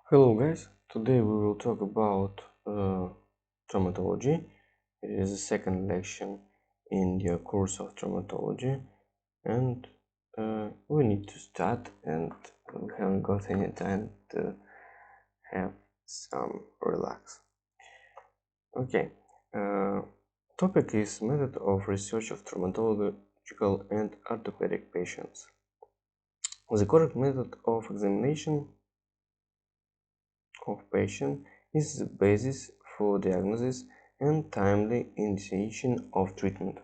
Hello guys, today we will talk about traumatology. It is the second lection in the course of traumatology and we need to start and we haven't got any time to have some relax. Okay, uh, topic is method of research of traumatological and orthopedic patients. The correct method of examination of patient is the basis for diagnosis and timely initiation of treatment.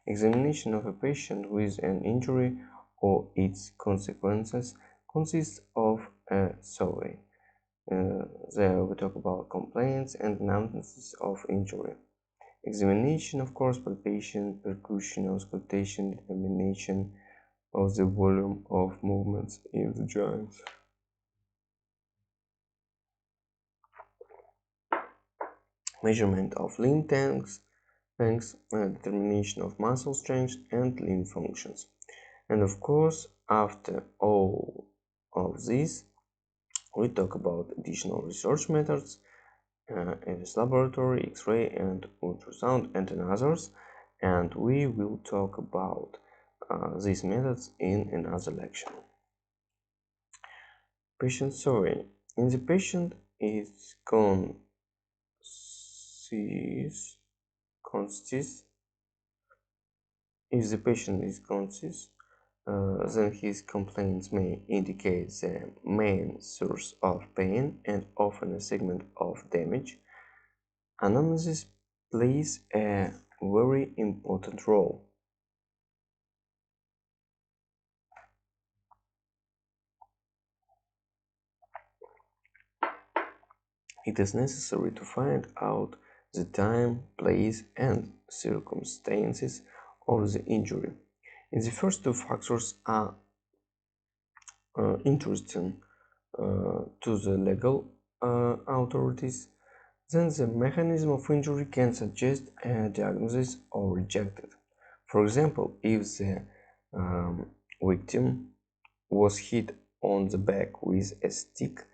Examination of a patient with an injury or its consequences consists of a survey. There we talk about complaints and anamnesis of injury. Examination of course, palpation, percussion, auscultation, determination of the volume of movements in the joints. Measurement of limb length, determination of muscle strength and limb functions. And of course, after all of this, we talk about additional research methods, as laboratory, X-ray and ultrasound and others, and we will talk about these methods in another lecture. Patient survey. In the patient is consists if the patient is conscious, then his complaints may indicate the main source of pain and often a segment of damage. Anamnesis plays a very important role. It is necessary to find out the time, place, and circumstances of the injury. If the first two factors are interesting to the legal authorities, then the mechanism of injury can suggest a diagnosis or reject it. For example, if the victim was hit on the back with a stick,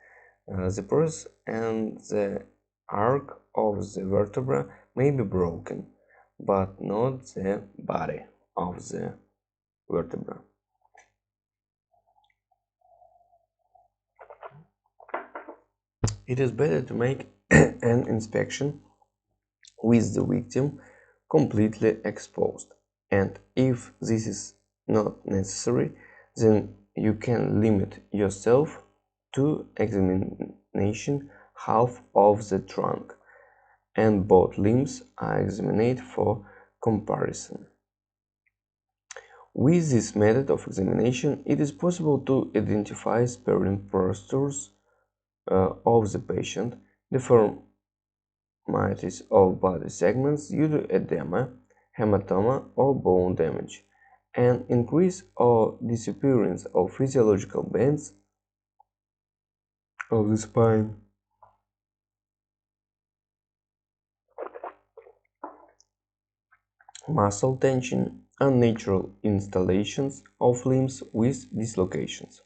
the pulse and the arc of the vertebra may be broken, but not the body of the vertebra. It is better to make an inspection with the victim completely exposed, and if this is not necessary, then you can limit yourself to examination half of the trunk, and both limbs are examined for comparison. With this method of examination, it is possible to identify sparing postures of the patient, deformities of body segments due to edema, hematoma, or bone damage, and increase or disappearance of physiological bends of the spine. Muscle tension, unnatural installations of limbs with dislocations.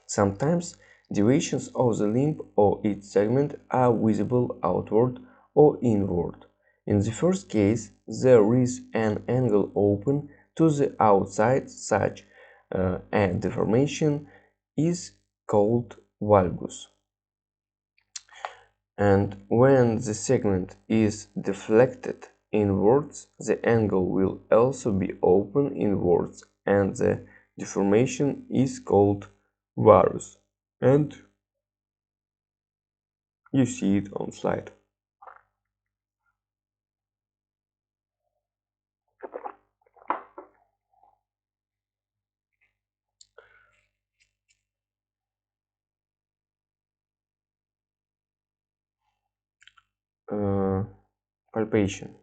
Sometimes deviations of the limb or its segment are visible outward or inward. In the first case, there is an angle open to the outside, such a deformation is called valgus. And when the segment is deflected inwards, the angle will also be open inwards, and the deformation is called varus. And you see it on slide. Palpation.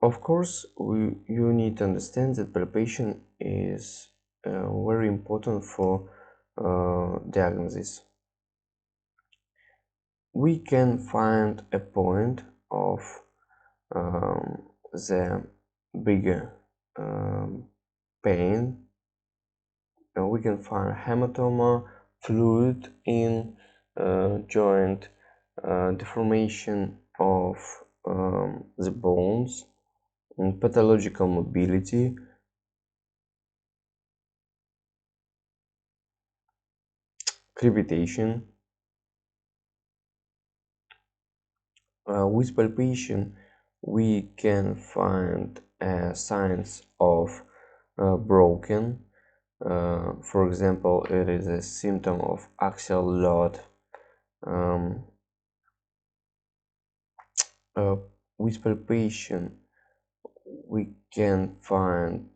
Of course, you need to understand that palpation is very important for diagnosis. We can find a point of the bigger pain we can find hematoma, fluid in joint, deformation of the bones, and pathological mobility, crepitation. With palpation, we can find signs of broken. For example, it is a symptom of axial load. Um, uh, with palpation, we can find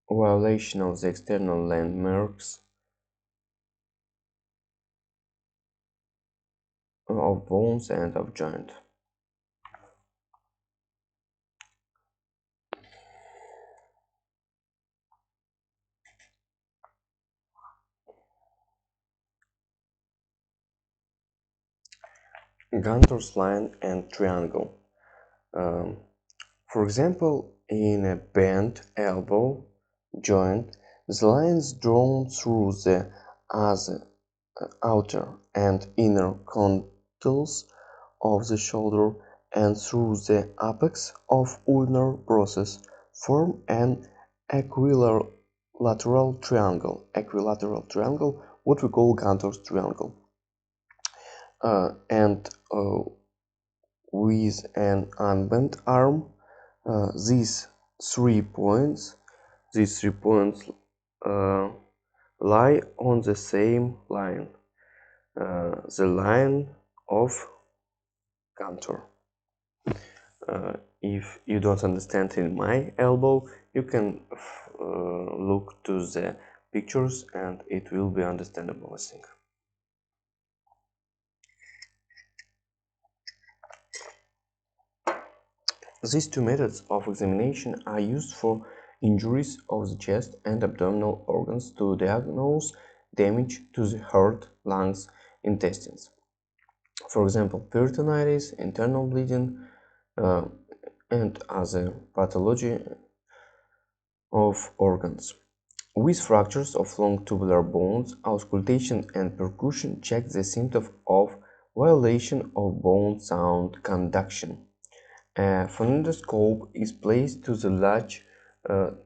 violation of the external landmarks of bones and of joint. Gunter's line and triangle. Um, for example, in a bent elbow joint, the lines drawn through the outer and inner condyles of the shoulder and through the apex of ulnar process form an equilateral triangle. Equilateral triangle, what we call Cantor's triangle. And with an unbent arm, these 3 points, uh, lie on the same line, the line of Cantor. If you don't understand in my elbow, you can look to the pictures and it will be understandable, I think. These two methods of examination are used for injuries of the chest and abdominal organs to diagnose damage to the heart, lungs, intestines. For example, peritonitis, internal bleeding, uh, and other pathology of organs. With fractures of long tubular bones, auscultation and percussion check the symptom of violation of bone sound conduction. A phonendoscope is placed to the large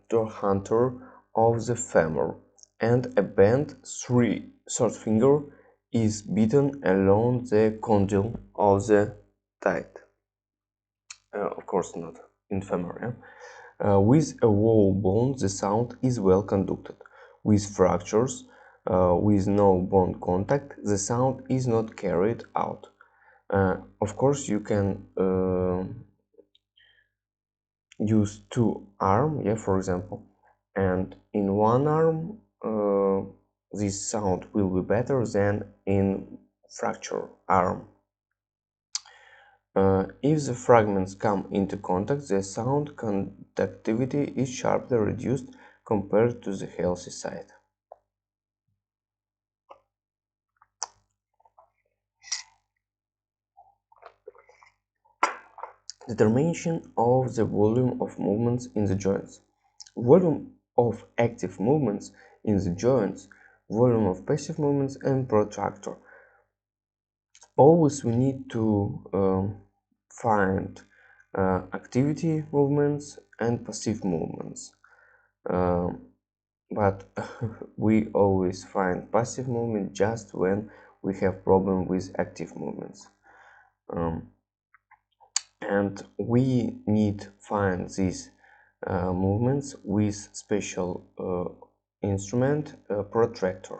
trochanter of the femur, and a bent third finger is beaten along the condyle of the thigh. Of course, not in femur. Yeah? With a whole bone, the sound is well conducted. With fractures, with no bone contact, the sound is not carried out. Of course, you can use two arms, yeah, for example, and in one arm, this sound will be better than in fracture arm. If the fragments come into contact, the sound conductivity is sharply reduced compared to the healthy side. Determination of the volume of movements in the joints. Volume of active movements in the joints, volume of passive movements, and protractor. Always we need to find activity movements and passive movements. But we always find passive movement just when we have problem with active movements. And we need find these movements with special instrument, protractor.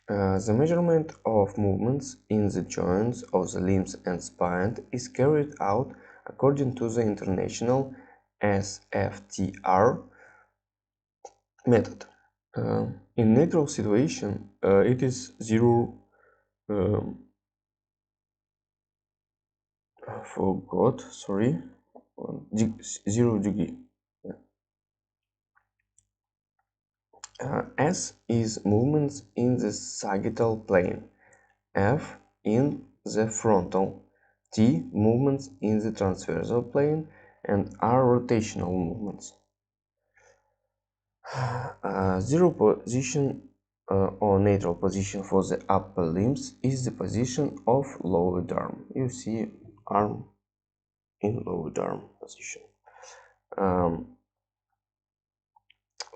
The measurement of movements in the joints of the limbs and spine is carried out according to the international SFTR method. In natural situation, it is 0. Forgot, sorry, 0 degree. S is movements in the sagittal plane, F in the frontal, T movements in the transversal plane, and are rotational movements. Zero position or neutral position for the upper limbs is the position of lowered arm. You see arm in lowered arm position.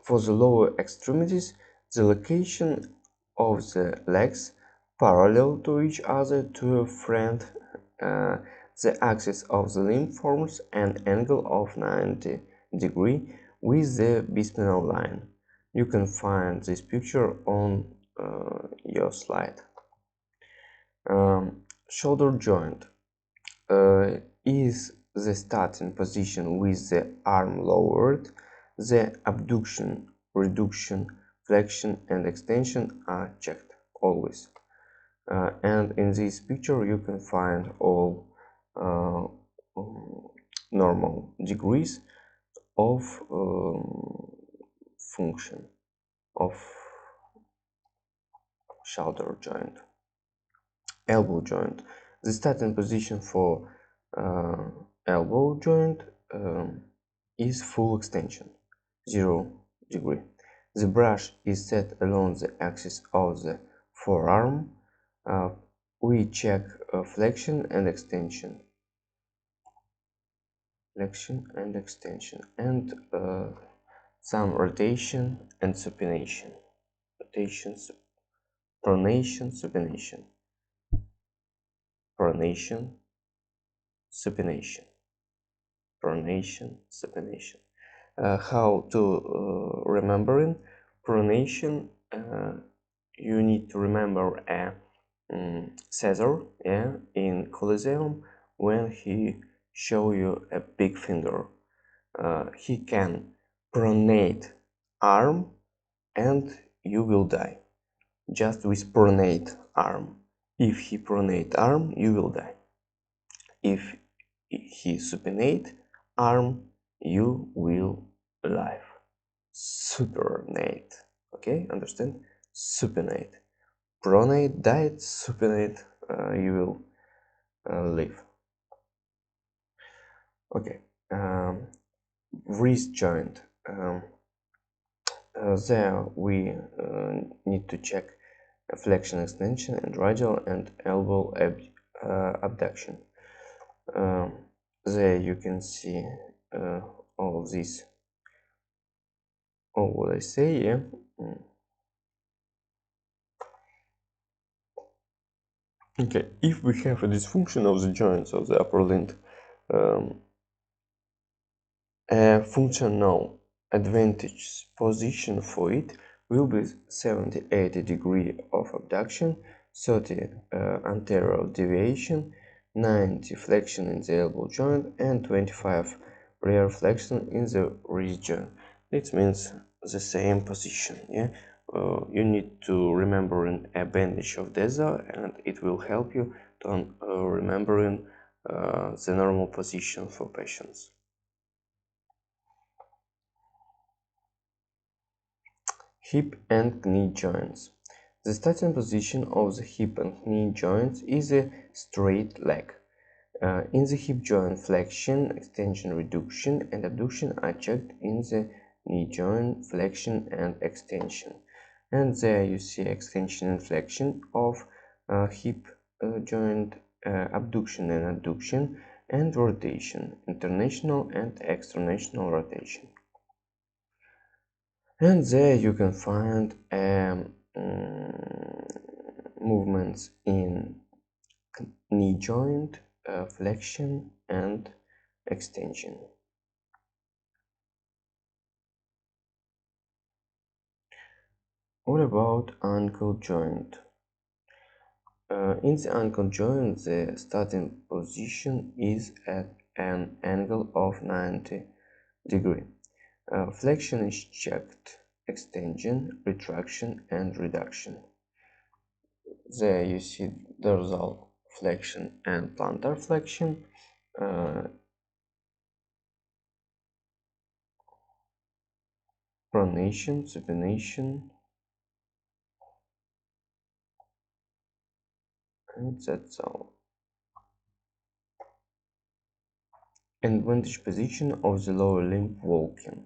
For the lower extremities, the location of the legs parallel to each other to a friend, the axis of the limb forms an angle of 90 degrees with the bispinal line. You can find this picture on your slide. Shoulder joint is the starting position with the arm lowered. The abduction, reduction, flexion and extension are checked always. And in this picture you can find all normal degrees of function of shoulder joint. Elbow joint. The starting position for elbow joint is full extension, 0 degree. The brush is set along the axis of the forearm. We check flexion and extension. Flexion and extension, and some rotation and supination. Rotation, pronation, supination. Pronation, supination. Pronation, supination. How to remembering pronation? You need to remember a Caesar, yeah, in Colosseum when he show you a big finger. He can pronate arm and you will die. Just with pronate arm. If he pronate arm, you will die. If he supinate arm, you will live. Supinate. Okay, understand? Supinate. Pronate, diet, supinate, you will live. Okay. Wrist joint. There we need to check flexion, extension, and radial and elbow abduction. There you can see all of this. All what I say, yeah. Okay, if we have a dysfunction of the joints of the upper limb, a functional advantage position for it will be 70-80 degree of abduction, 30 anterior deviation, 90 flexion in the elbow joint, and 25 rear flexion in the wrist joint. It means the same position. Yeah, you need to remember a bandage of DESA, and it will help you to remembering the normal position for patients. Hip and knee joints. The starting position of the hip and knee joints is a straight leg. In the hip joint, flexion, extension, reduction, and abduction are checked. In the knee joint, flexion and extension. And there you see extension and flexion of hip joint, abduction and adduction, and rotation, international and extranational rotation. And there you can find movements in knee joint, flexion and extension. What about ankle joint? In the ankle joint, the starting position is at an angle of 90 degrees. Flexion is checked, extension, retraction and reduction. There you see dorsal flexion and plantar flexion. Pronation, supination, and that's all. advantage position of the lower limb walking.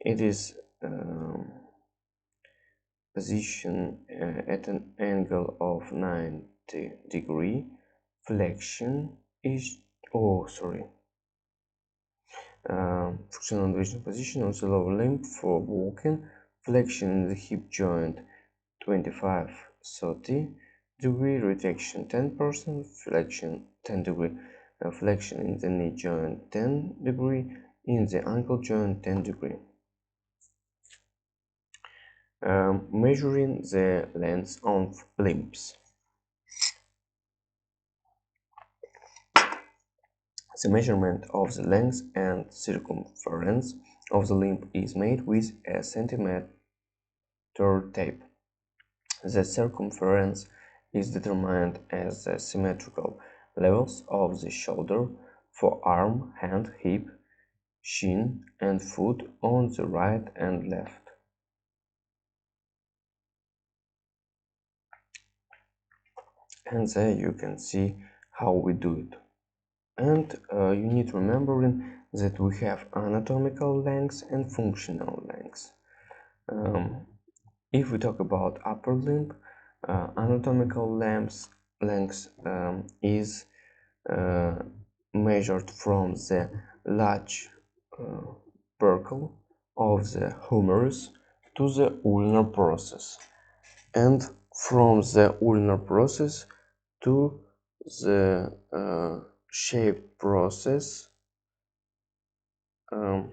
It is position at an angle of 90-degree. Flexion is, functional division position of the lower limb for walking. Flexion in the hip joint 25-30 degree, retraction 10%, flexion 10 degree, flexion in the knee joint 10 degree, in the ankle joint 10 degree. Measuring the length of limbs. The measurement of the length and circumference of the limb is made with a centimeter tape. The circumference is determined as the symmetrical levels of the shoulder, forearm, hand, hip, shin, and foot on the right and left. And there you can see how we do it. And you need remembering that we have anatomical lengths and functional lengths. If we talk about upper limb, anatomical length is measured from the large buccal of the humerus to the ulnar process, and from the ulnar process to the shape process and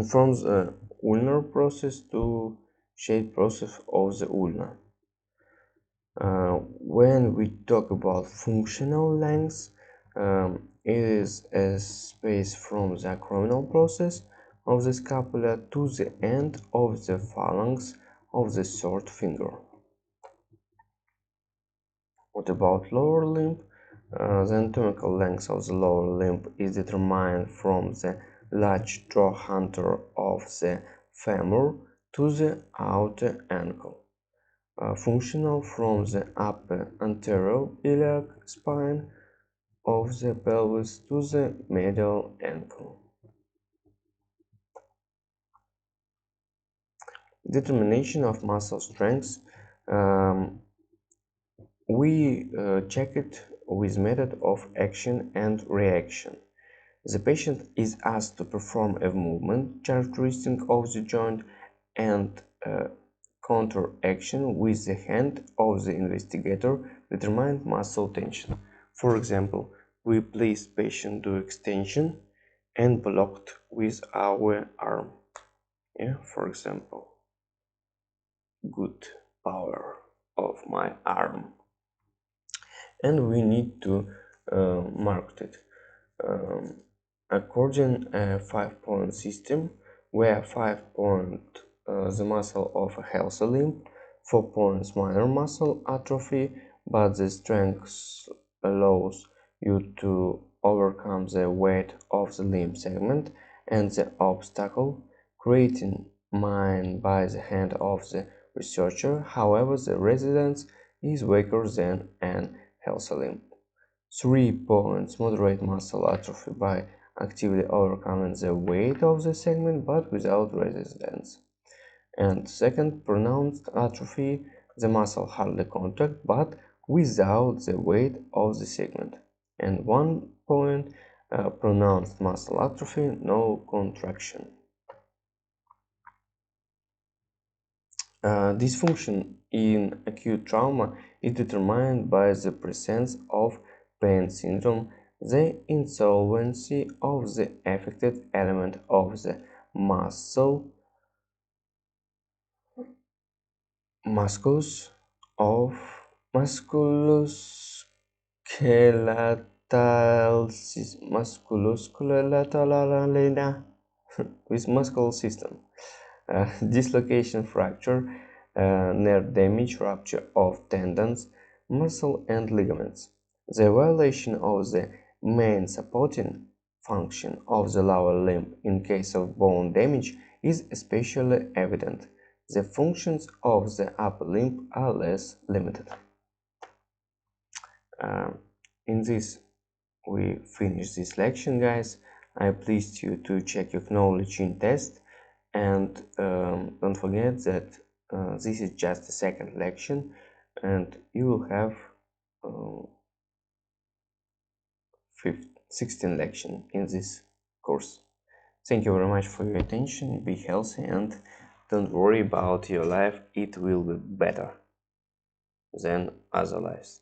from the ulnar process to shape process of the ulna. When we talk about functional length, it is a space from the acromial process of the scapula to the end of the phalanx of the third finger. What about lower limb? The anatomical length of the lower limb is determined from the large trochanter of the femur to the outer ankle. Functional from the upper anterior iliac spine of the pelvis to the medial ankle. Determination of muscle strength. We check it with method of action and reaction. The patient is asked to perform a movement characteristic of the joint and counteraction with the hand of the investigator determine muscle tension. For example, we place patient do extension and blocked with our arm. For example, good power of my arm. And we need to mark it. According a 5-point system, where 5 points the muscle of a healthy limb, 4 points minor muscle atrophy, but the strength allows you to overcome the weight of the limb segment and the obstacle created by the hand of the researcher. However, the resistance is weaker than an healthy limb. 3 points moderate muscle atrophy by actively overcoming the weight of the segment but without resistance. And second, pronounced atrophy, the muscle hardly contract but without the weight of the segment. And 1 point, pronounced muscle atrophy, no contraction. Dysfunction in acute trauma is determined by the presence of pain syndrome, the insolvency of the affected element of the muscle, musculus musculoskeletal with muscle system. Dislocation, fracture, nerve damage, rupture of tendons, muscle and ligaments. The violation of the main supporting function of the lower limb in case of bone damage is especially evident. The functions of the upper limb are less limited. in this we finish this lection, guys. I pleased you to check your knowledge in test, and don't forget that this is just the second lection, and you will have 16 lection in this course. Thank you very much for your attention. Be healthy and don't worry about your life. It will be better than other lives.